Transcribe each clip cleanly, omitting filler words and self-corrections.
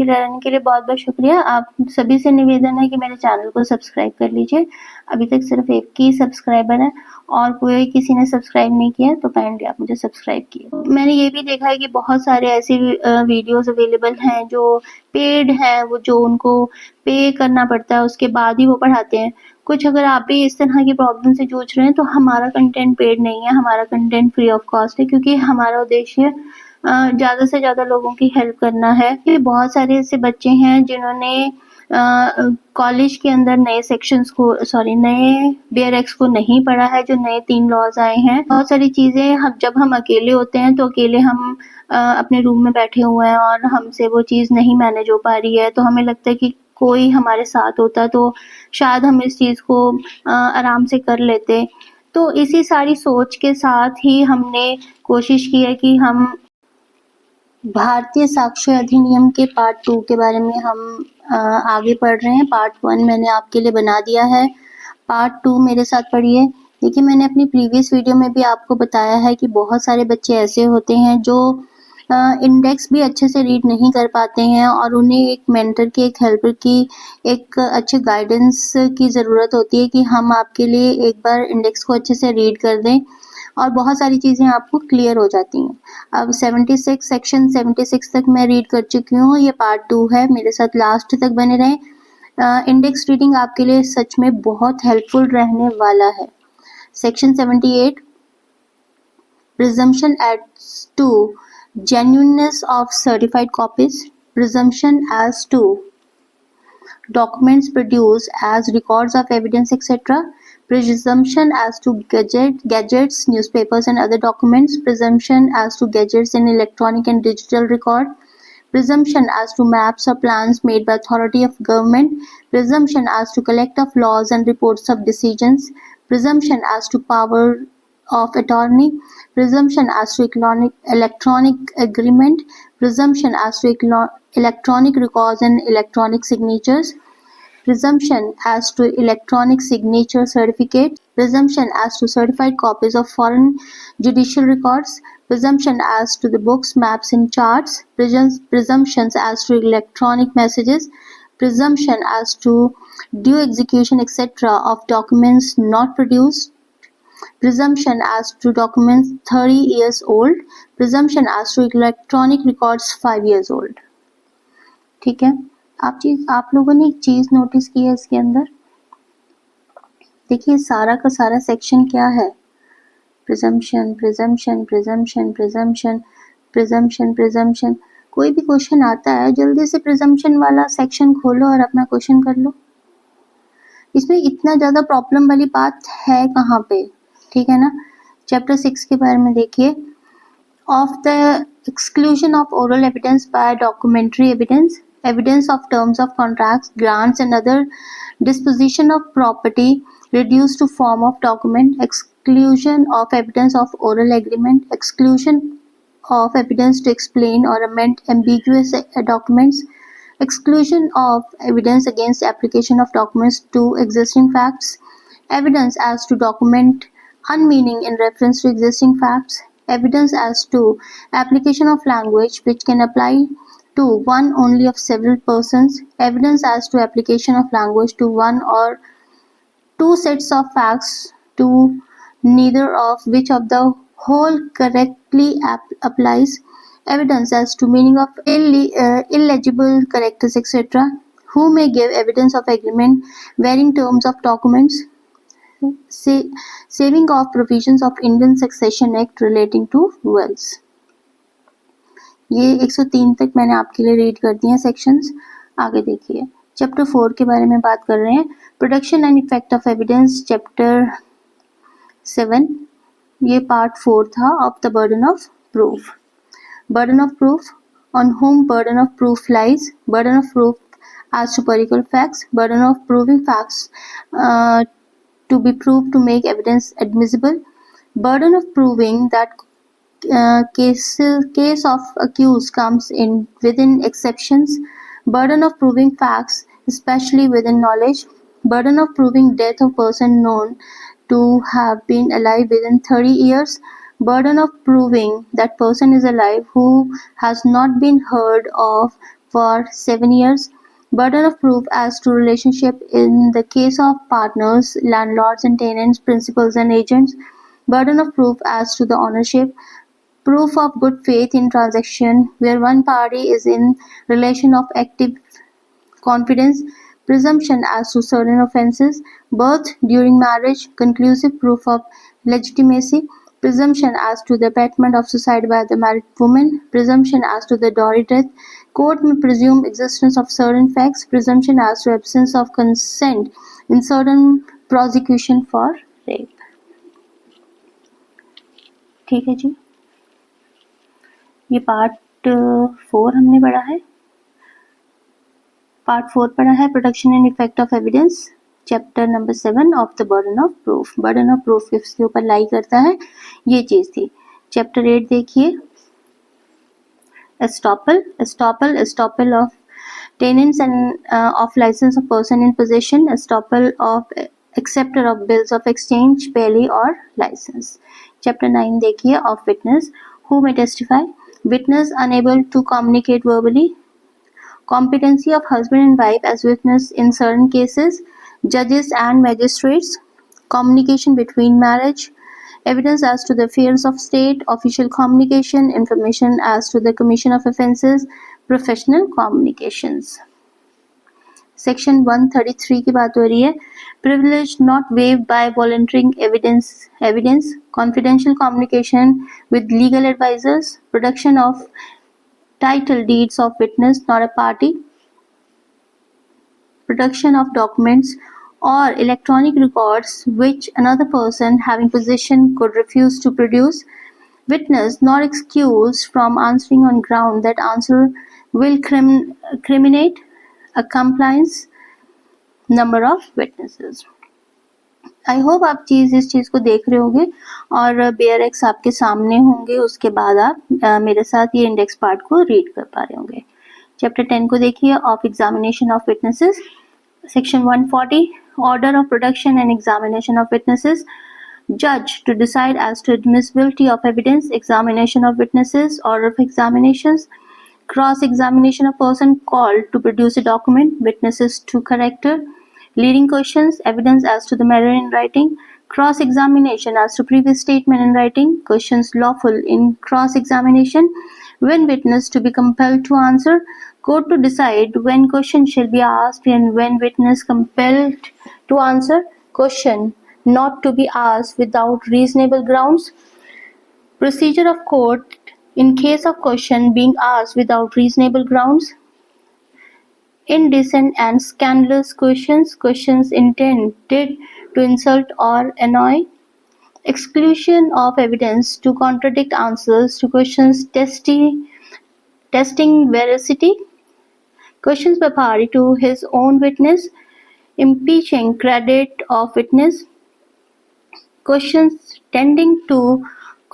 रहने के लिए बहुत-बहुत शुक्रिया। आप सभी से निवेदन है कि मेरे चैनल को सब्सक्राइब कर लीजिए। अभी तक सिर्फ एक ही सब्सक्राइबर है और कोई किसी ने सब्सक्राइब नहीं किया तो काइंडली आप मुझे सब्सक्राइब कीजिए। मैंने ये भी देखा है कि बहुत सारे ऐसे वीडियोज़ अवेलेबल हैं जो पेड हैं, वो जो उनको पे करना पड़ता है उसके बाद ही वो पढ़ाते हैं। कुछ अगर आप भी इस तरह की प्रॉब्लम से जूझ रहे हैं तो हमारा कंटेंट पेड नहीं है, हमारा कंटेंट फ्री ऑफ कॉस्ट है, क्योंकि हमारा उद्देश्य ज़्यादा से ज़्यादा लोगों की हेल्प करना है। कि बहुत सारे ऐसे बच्चे हैं जिन्होंने कॉलेज के अंदर नए बेयर एक्स को नहीं पढ़ा है, जो नए 3 लॉज आए हैं। बहुत सारी चीज़ें जब हम अकेले होते हैं तो अकेले हम अपने रूम में बैठे हुए हैं और हमसे वो चीज़ नहीं मैनेज हो पा रही है, तो हमें लगता है कि कोई हमारे साथ होता तो शायद हम इस चीज़ को आराम से कर लेते। तो इसी सारी सोच के साथ ही हमने कोशिश की है कि हम भारतीय साक्ष्य अधिनियम के पार्ट 2 के बारे में हम आगे पढ़ रहे हैं। पार्ट 1 मैंने आपके लिए बना दिया है, पार्ट 2 मेरे साथ पढ़िए। देखिए, मैंने अपनी प्रीवियस वीडियो में भी आपको बताया है कि बहुत सारे बच्चे ऐसे होते हैं जो इंडेक्स भी अच्छे से रीड नहीं कर पाते हैं और उन्हें एक मेंटर की, एक हेल्पर की, एक अच्छे गाइडेंस की ज़रूरत होती है कि हम आपके लिए एक बार इंडेक्स को अच्छे से रीड कर दें और बहुत सारी चीज़ें आपको क्लियर हो जाती हैं। अब 76 सेक्शन 76 तक मैं रीड कर चुकी हूँ, ये पार्ट 2 है, मेरे साथ लास्ट तक बने रहें। इंडेक्स रीडिंग आपके लिए सच में बहुत हेल्पफुल रहने वाला है। Section 78 presumption as to genuineness of certified copies, presumption as to documents produced as records of evidence, etc., presumption as to gadgets, newspapers and other documents, presumption as to gadgets in electronic and digital record, presumption as to maps or plans made by authority of government, presumption as to collect of laws and reports of decisions, presumption as to power of attorney, presumption as to electronic agreement, presumption as to electronic records and electronic signatures, presumption as to electronic signature certificate, presumption as to certified copies of foreign judicial records, presumption as to the books, maps and charts, presumptions as to electronic messages, presumption as to due execution, etc., of documents not produced, presumption as to documents 30 years old, presumption as to electronic records 5 years old. ठीक है, आप लोगों ने एक चीज notice की है इसके अंदर। देखिए, सारा का सारा सेक्शन क्या है? Presumption, presumption, presumption, presumption, presumption, presumption. कोई भी क्वेश्चन आता है, जल्दी से प्रिजम्पशन वाला सेक्शन खोलो और अपना क्वेश्चन कर लो। इसमें इतना ज्यादा प्रॉब्लम वाली बात है कहाँ पे? ठीक है ना। चैप्टर 6 के बारे में देखिए। Of the exclusion of oral evidence bye documentary evidence, evidence of terms of contracts, grants and other disposition of property reduced to form of document, exclusion of evidence of oral agreement, exclusion of evidence to explain or amend ambiguous documents, exclusion of evidence against application of documents to existing facts, evidence as to document unmeaning in reference to existing facts, evidence as to application of language which can apply to one only of several persons, evidence as to application of language to one or two sets of facts to neither of which of the whole correctly applies, evidence as to meaning of illegible characters, etc., who may give evidence of agreement, varying terms of documents, saving of provisions of Indian Succession Act relating to wills. ये 103 तक मैंने आपके लिए read कर दिए हैं sections. आगे देखिए, चैप्टर 4 के बारे में बात कर रहे हैं। Production and effect of evidence, chapter 7, ये पार्ट 4 था of the burden of proof. Burden of proof, on whom burden of proof lies, burden of proof as to particular facts, burden of proving facts to be proved to make evidence admissible, burden of proving that case of accused comes in within exceptions, burden of proving facts especially within knowledge, burden of proving death of person known to have been alive within 30 years, burden of proving that person is alive who has not been heard of for 7 years. Burden of proof as to relationship in the case of partners, landlords and tenants, principals and agents. Burden of proof as to the ownership. Proof of good faith in transaction where one party is in relation of active confidence. Presumption as to certain offences. Birth during marriage. Conclusive proof of legitimacy. Presumption as to the abatement of suicide by the married woman. Presumption as to the dowry death. Court may presume existence of certain facts. Presumption as to absence of consent in certain prosecution for rape. ठीक है जी, ये part 4 हमने पढ़ा है। Part 4 पढ़ा है production and effect of evidence, chapter number 7 of the burden of proof. Burden of proof किसके ऊपर लाई करता है, ये चीज थी। चैप्टर 8 देखिए, estoppel of tenants and of license of person in possession, estoppel of acceptor of bills of exchange, payee or license। Chapter 9 देखिए, of witness who may testify, witness unable to communicate verbally, competency of husband and wife as witness in certain cases, judges and magistrates, communication between marriage, evidence as to the affairs of state, official communication, information as to the commission of offences, professional communications। Section 133 की बात हो रही है, privilege not waived by volunteering evidence, confidential communication with legal advisors, production of title deeds of witness not a party, production of documents or electronic records which another person having possession could refuse to produce, witness not excused from answering on ground that answer will criminate a compliance number of witnesses। I hope आप इस चीज को देख रहे होंगे और bear x आपके सामने होंगे, उसके बाद आप मेरे साथ ये इंडेक्स पार्ट को रीड कर पा रहे होंगे। चैप्टर 10 को देखिए, of examination of witnesses, section 140, order of production and examination of witnesses, जज to decide as to admissibility of evidence, examination of witnesses, order of examinations, cross examination of person called to produce a document, witnesses to character, leading questions, evidence as to the matter in writing, cross examination as to previous statement in writing, questions lawful in cross examination, when witness to be compelled to answer, court to decide when question shall be asked and when witness compelled to answer, question not to be asked without reasonable grounds, procedure of court in case of question being asked without reasonable grounds, indecent and scandalous questions intended to insult or annoy, exclusion of evidence to contradict answers to questions testing veracity, questions by party to his own witness, impeaching credit of witness, questions tending to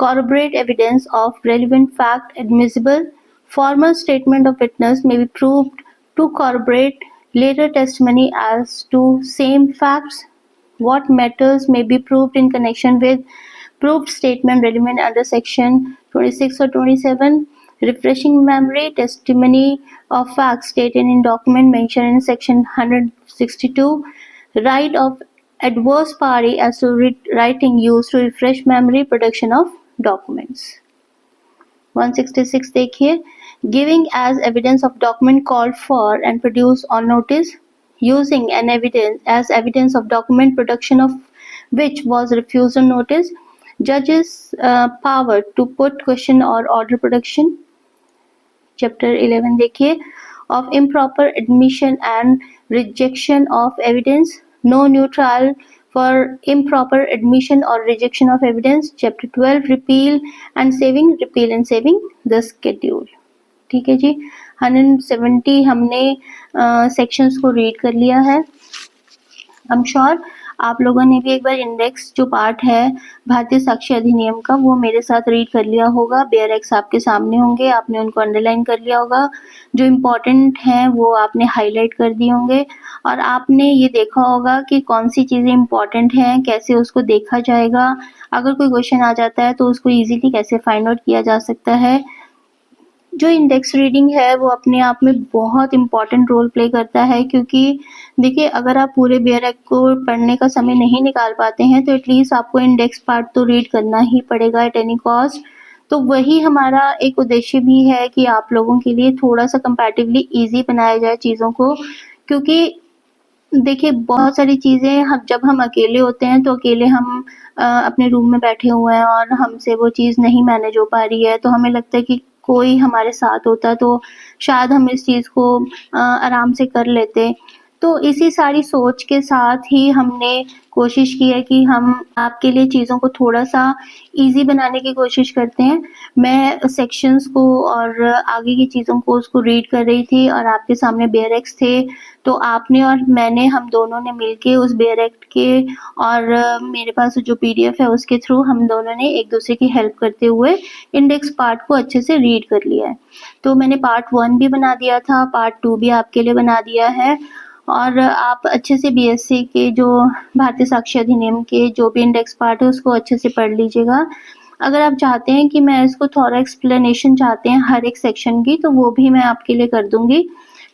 corroborate evidence of relevant fact admissible, formal statement of witness may be proved to corroborate later testimony as to same facts, what matters may be proved in connection with proved statement relevant under section 26 or 27, refreshing memory, testimony of facts stated in document mentioned in section 162, right of adverse party as to writing used to refresh memory, production of documents। 166 देखिए, giving as evidence of document called for and produced on notice, using an evidence of document production of which was refused on notice, judge's power to put question or order production। Chapter 11 देखिए, of improper admission and rejection of evidence, no new trial for improper admission or rejection of evidence। Chapter 12 repeal and saving the schedule। ठीक है जी, 170 हमने sections को read कर लिया है। I am sure आप लोगों ने भी एक बार इंडेक्स जो पार्ट है भारतीय साक्ष्य अधिनियम का वो मेरे साथ रीड कर लिया होगा। बेयर एक्स आपके सामने होंगे, आपने उनको अंडरलाइन कर लिया होगा, जो इम्पोर्टेंट हैं वो आपने हाईलाइट कर दिए होंगे और आपने ये देखा होगा कि कौन सी चीज़ें इम्पोर्टेंट हैं, कैसे उसको देखा जाएगा, अगर कोई क्वेश्चन आ जाता है तो उसको ईजिली कैसे फाइंड आउट किया जा सकता है। जो इंडेक्स रीडिंग है वो अपने आप में बहुत इम्पोर्टेंट रोल प्ले करता है, क्योंकि देखिए अगर आप पूरे बेयर एक्ट को पढ़ने का समय नहीं निकाल पाते हैं तो एटलीस्ट आपको इंडेक्स पार्ट तो रीड करना ही पड़ेगा एट एनी कॉस्ट। तो वही हमारा एक उद्देश्य भी है कि आप लोगों के लिए थोड़ा सा कंपैरेटिवली ईजी बनाया जाए चीज़ों को, क्योंकि देखिए बहुत सारी चीज़ें जब हम अकेले होते हैं तो अकेले हम अपने रूम में बैठे हुए हैं और हमसे वो चीज़ नहीं मैनेज हो पा रही है, तो हमें लगता है कि कोई हमारे साथ होता तो शायद हम इस चीज़ को आराम से कर लेते। तो इसी सारी सोच के साथ ही हमने कोशिश की है कि हम आपके लिए चीज़ों को थोड़ा-सा ईज़ी बनाने की कोशिश करते हैं। मैं सेक्शंस को और आगे की चीज़ों को उसको रीड कर रही थी और आपके सामने बेयर एक्ट्स थे, तो आपने और मैंने हम दोनों ने मिलके उस बेयर एक्ट के और मेरे पास जो पीडीएफ है उसके थ्रू हम दोनों ने एक-दूसरे की हेल्प करते हुए इंडेक्स पार्ट को अच्छे से रीड कर लिया है। तो मैंने पार्ट 1 भी बना दिया था, पार्ट 2 भी आपके लिए बना दिया है और आप अच्छे से बीएससी के जो भारतीय साक्ष्य अधिनियम के जो भी इंडेक्स पार्ट है उसको अच्छे से पढ़ लीजिएगा। अगर आप चाहते हैं कि मैं इसको थोड़ा एक्सप्लेनेशन चाहते हैं हर एक सेक्शन की, तो वो भी मैं आपके लिए कर दूँगी।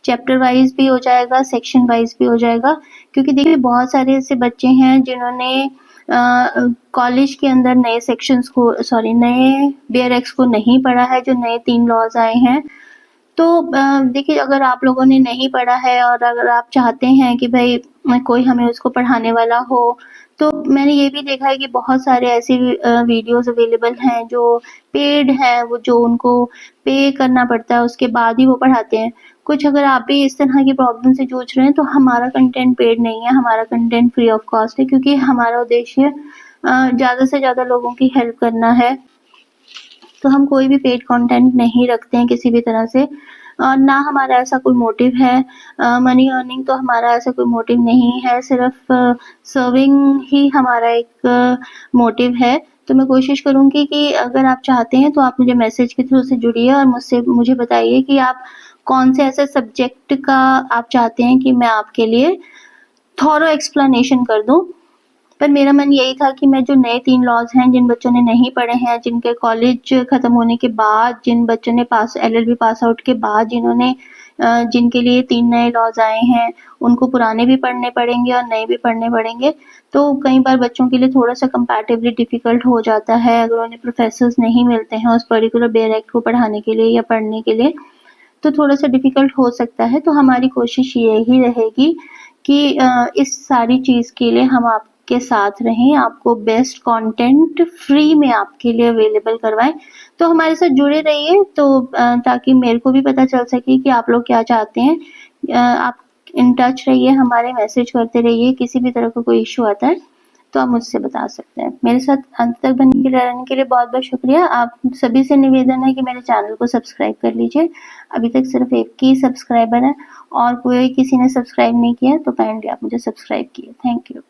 चैप्टर वाइज़ भी हो जाएगा, सेक्शन वाइज़ भी हो जाएगा, क्योंकि देखिए बहुत सारे ऐसे बच्चे हैं जिन्होंने कॉलेज के अंदर नए सेक्शंस को नए बेयर एक्ट्स को नहीं पढ़ा है, जो नए 3 लॉज़ आए हैं। तो देखिए अगर आप लोगों ने नहीं पढ़ा है और अगर आप चाहते हैं कि भई कोई हमें उसको पढ़ाने वाला हो, तो मैंने ये भी देखा है कि बहुत सारे ऐसे वीडियोज़ अवेलेबल हैं जो पेड हैं, वो जो उनको पे करना पड़ता है उसके बाद ही वो पढ़ाते हैं। कुछ अगर आप भी इस तरह की प्रॉब्लम से जूझ रहे हैं तो हमारा कंटेंट पेड नहीं है, हमारा कंटेंट फ्री ऑफ कॉस्ट है, क्योंकि हमारा उद्देश्य ज़्यादा से ज़्यादा लोगों की हेल्प करना है। तो हम कोई भी पेड कंटेंट नहीं रखते हैं किसी भी तरह से और ना हमारा ऐसा कोई मोटिव है। मनी अर्निंग तो हमारा ऐसा कोई मोटिव नहीं है, सिर्फ सर्विंग ही हमारा एक मोटिव है। तो मैं कोशिश करूँगी कि अगर आप चाहते हैं तो आप मुझे मैसेज के थ्रू से जुड़िए और मुझे बताइए कि आप कौन से ऐसे सब्जेक्ट का आप चाहते हैं कि मैं आपके लिए थॉरो एक्सप्लेनेशन कर दूँ। पर मेरा मन यही था कि मैं जो नए 3 लॉज़ हैं, जिन बच्चों ने नहीं पढ़े हैं, जिनके कॉलेज खत्म होने के बाद, जिन बच्चों ने एलएलबी पास आउट के बाद जिनके लिए 3 नए लॉज़ आए हैं, उनको पुराने भी पढ़ने पड़ेंगे और नए भी पढ़ने पड़ेंगे। तो कई बार बच्चों के लिए थोड़ा-सा कंपैरेटिवली डिफ़िकल्ट हो जाता है, अगर उन्हें प्रोफ़ेसर्स नहीं मिलते हैं उस पर्टिकुलर बेयर एक्ट को पढ़ाने के लिए या पढ़ने के लिए, तो थोड़ा-सा डिफ़िकल्ट हो सकता है। तो हमारी कोशिश यही रहेगी कि इस सारी चीज़ के लिए हम आपके साथ रहें, आपको बेस्ट कंटेंट फ्री में आपके लिए अवेलेबल करवाएँ। तो हमारे साथ जुड़े रहिए, तो ताकि मेरे को भी पता चल सके कि आप लोग क्या चाहते हैं। आप इन टच रहिए, हमारे मैसेज करते रहिए, किसी भी तरह का कोई इश्यू आता है तो आप मुझसे बता सकते हैं। मेरे साथ अंत तक बने के रहने के लिए बहुत-बहुत शुक्रिया। आप सभी से निवेदन है कि मेरे चैनल को सब्सक्राइब कर लीजिए। अभी तक सिर्फ एक ही सब्सक्राइबर है और कोई किसी ने सब्सक्राइब नहीं किया है, तो काइंडली आप मुझे सब्सक्राइब कीजिए। Thank you.